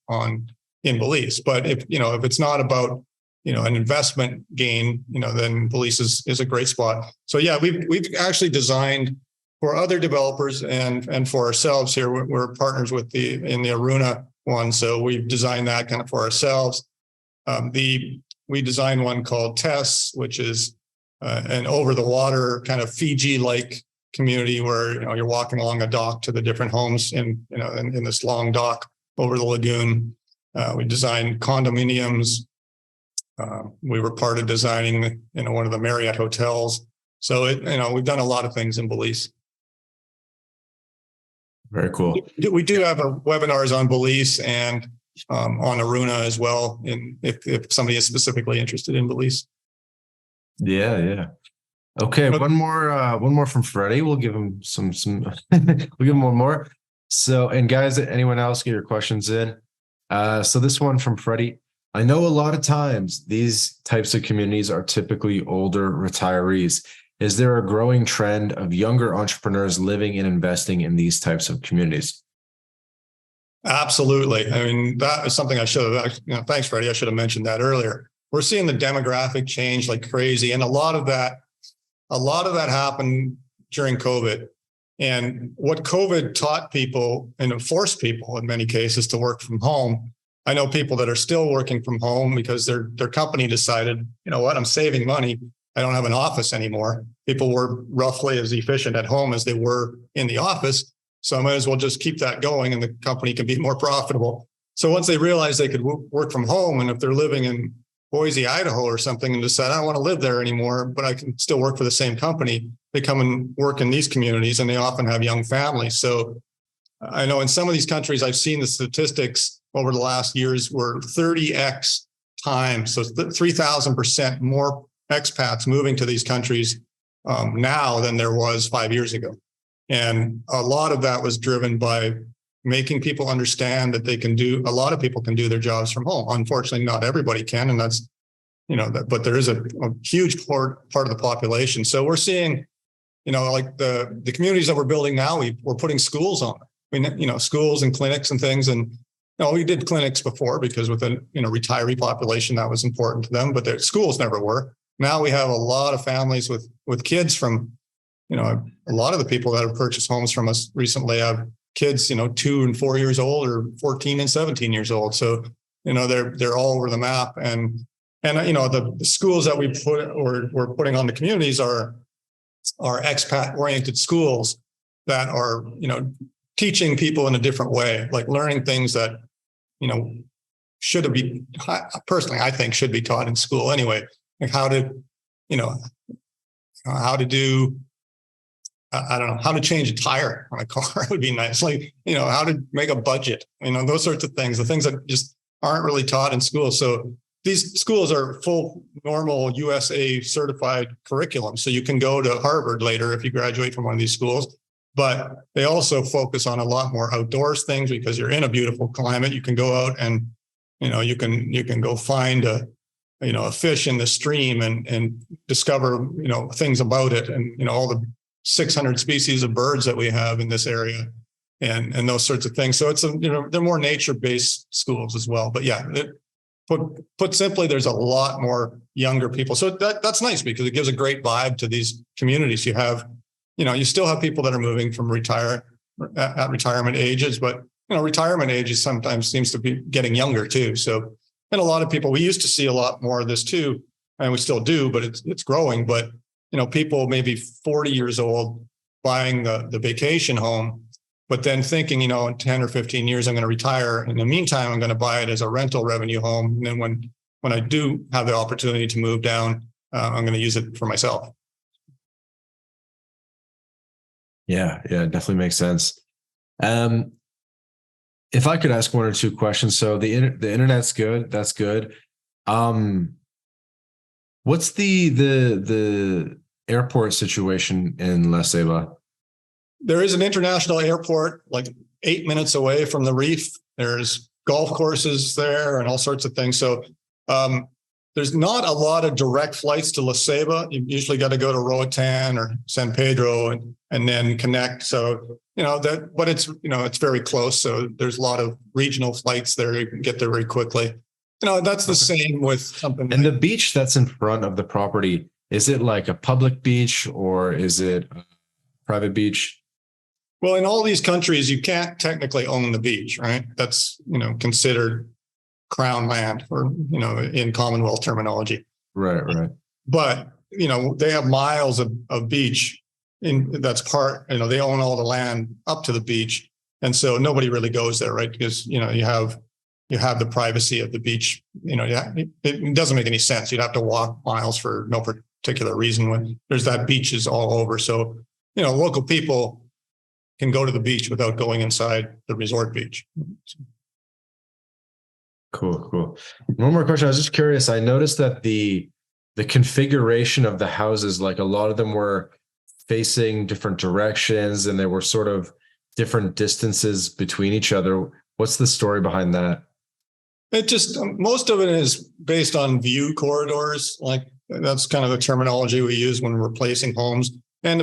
in Belize. But if it's not about, an investment gain, then Belize is a great spot. So yeah, we've actually designed for other developers and for ourselves here. We're partners in the Aruna one. So we've designed that kind of for ourselves. We designed one called Tess, which is an over the water kind of Fiji-like community where, you're walking along a dock to the different homes in this long dock over the lagoon. We designed condominiums. We were part of designing, one of the Marriott hotels. So we've done a lot of things in Belize. Very cool. We do have webinars on Belize and on Aruna as well, if somebody is specifically interested in Belize. Yeah. Okay, one more from Freddie. We'll give him some. We'll give him one more. So, and guys, anyone else get your questions in? So this one from Freddie. I know a lot of times these types of communities are typically older retirees. Is there a growing trend of younger entrepreneurs living and investing in these types of communities? Absolutely. I mean, that is something I should have, thanks, Freddie. I should have mentioned that earlier. We're seeing the demographic change like crazy. And a lot of that happened during COVID. And what COVID taught people and forced people in many cases to work from home. I know people that are still working from home because their company decided, I'm saving money. I don't have an office anymore. People were roughly as efficient at home as they were in the office. So I might as well just keep that going and the company can be more profitable. So once they realized they could work from home, and if they're living in Boise, Idaho or something, and decide, I don't want to live there anymore, but I can still work for the same company, they come and work in these communities, and they often have young families. So I know in some of these countries, I've seen the statistics over the last years were 30x times. So 3,000% more expats moving to these countries now than there was 5 years ago. And a lot of that was driven by making people understand that a lot of people can do their jobs from home. Unfortunately, not everybody can. And that's, but there is a huge part of the population. So we're seeing, like the communities that we're building now, we're putting schools on. Schools and clinics and things. And we did clinics before because with a retiree population, that was important to them, but their schools never were. Now we have a lot of families with kids from, a lot of the people that have purchased homes from us recently have kids, 2 and 4 years old or 14 and 17 years old. So, they're all over the map. And the schools that we're putting on the communities are expat oriented schools that are, teaching people in a different way, like learning things that, personally, I think should be taught in school anyway, like how to do, I don't know, how to change a tire on a car would be nice. Like, how to make a budget, those sorts of things, the things that just aren't really taught in school. So these schools are full normal USA certified curriculum. So you can go to Harvard later if you graduate from one of these schools, but they also focus on a lot more outdoors things because you're in a beautiful climate. You can go out and, you can go find a fish in the stream and discover, things about it and, all the 600 species of birds that we have in this area and those sorts of things. So it's, they're more nature-based schools as well. But yeah, put simply, there's a lot more younger people. So that's nice because it gives a great vibe to these communities. You have, you still have people that are moving from at retirement ages, but, retirement ages sometimes seems to be getting younger too. So, and a lot of people, we used to see a lot more of this too, and we still do, but it's growing. But, people maybe 40 years old buying the vacation home, but then thinking, in 10 or 15 years, I'm going to retire. In the meantime, I'm going to buy it as a rental revenue home. And then when I do have the opportunity to move down, I'm going to use it for myself. Yeah, definitely makes sense. If I could ask one or two questions. So the internet's good. That's good. What's the airport situation in La Ceiba? There is an international airport like 8 minutes away from the reef. There's golf courses there and all sorts of things. So there's not a lot of direct flights to La Ceiba. You usually got to go to Roatan or San Pedro and then connect. So, but it's, it's very close. So there's a lot of regional flights there. You can get there very quickly. That's the same with something. And the beach that's in front of the property, is it like a public beach or is it a private beach? Well, in all these countries, you can't technically own the beach, right? That's, considered crown land or, in Commonwealth terminology. Right. But, they have miles of beach that's they own all the land up to the beach. And so nobody really goes there, right? Because, you have the privacy of the beach, it doesn't make any sense. You'd have to walk miles for no particular reason when there's that beaches all over. So, local people can go to the beach without going inside the resort beach. Cool. One more question. I was just curious. I noticed that the configuration of the houses, like a lot of them were facing different directions and there were sort of different distances between each other. What's the story behind that? It just, most of it is based on view corridors. Like that's kind of the terminology we use when we're placing homes. And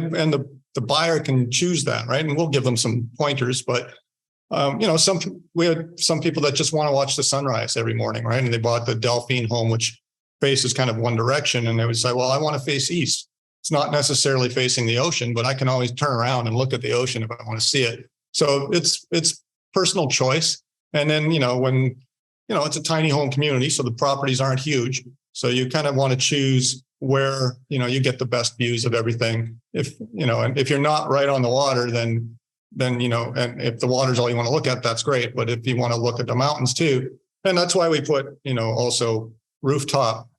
the buyer can choose that, right? And we'll give them some pointers, but we had some people that just want to watch the sunrise every morning, right? And they bought the Delphine home, which faces kind of one direction. And they would say, well, I want to face east. It's not necessarily facing the ocean, but I can always turn around and look at the ocean if I want to see it. So it's personal choice. And then, when, it's a tiny home community, so the properties aren't huge. So you kind of want to choose where, you get the best views of everything. And if you're not right on the water, then, and if the water's all you want to look at, that's great. But if you want to look at the mountains too, and that's why we put, also rooftop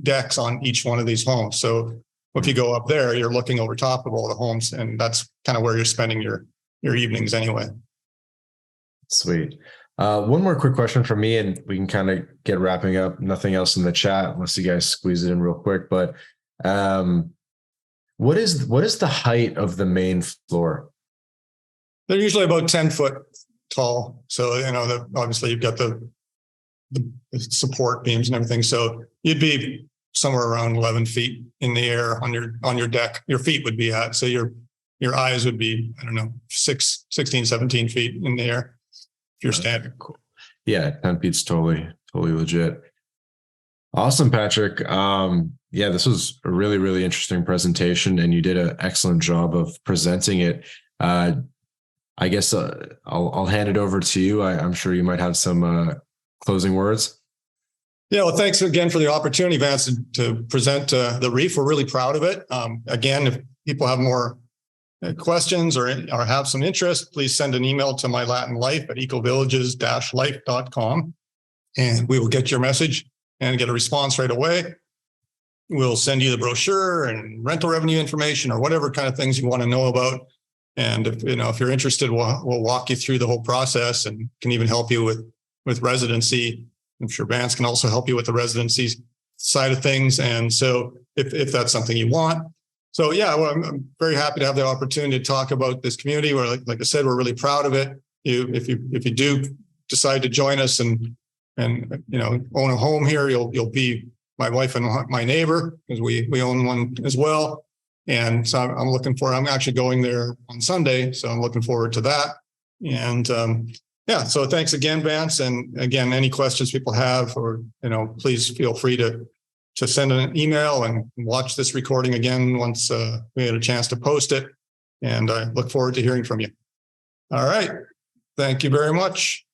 decks on each one of these homes. So if you go up there, you're looking over top of all the homes, and that's kind of where you're spending your evenings anyway. Sweet. One more quick question from me, and we can kind of get wrapping up. Nothing else in the chat, unless you guys squeeze it in real quick. But What is the height of the main floor? They're usually about 10 foot tall. So, obviously you've got the support beams and everything. So you'd be somewhere around 11 feet in the air on your deck. Your feet would be at, so your eyes would be, I don't know, 16, 17 feet in the air if you're standing. Cool. Yeah, 10 feet's totally legit. Awesome, Patrick. Yeah, this was a really, really interesting presentation, and you did an excellent job of presenting it. I guess I'll hand it over to you. I'm sure you might have some closing words. Yeah, well, thanks again for the opportunity, Vance, to present the reef. We're really proud of it. Again, if people have more questions or have some interest, please send an email to my Latin Life at ecovillages-life.com, and we will get your message and get a response right away. We'll send you the brochure and rental revenue information or whatever kind of things you want to know about. And if you're interested, we'll walk you through the whole process and can even help you with residency. I'm sure Vance can also help you with the residency side of things. And so if that's something you want. So yeah, well, I'm very happy to have the opportunity to talk about this community. Where, like I said, we're really proud of it. If you do decide to join us and own a home here, you'll be my wife and my neighbor, because we own one as well. And so I'm actually going there on Sunday, so I'm looking forward to that. And yeah, so thanks again, Vance. And again, any questions people have, or please feel free to send an email and watch this recording again once we had a chance to post it. And I look forward to hearing from you. All right. Thank you very much.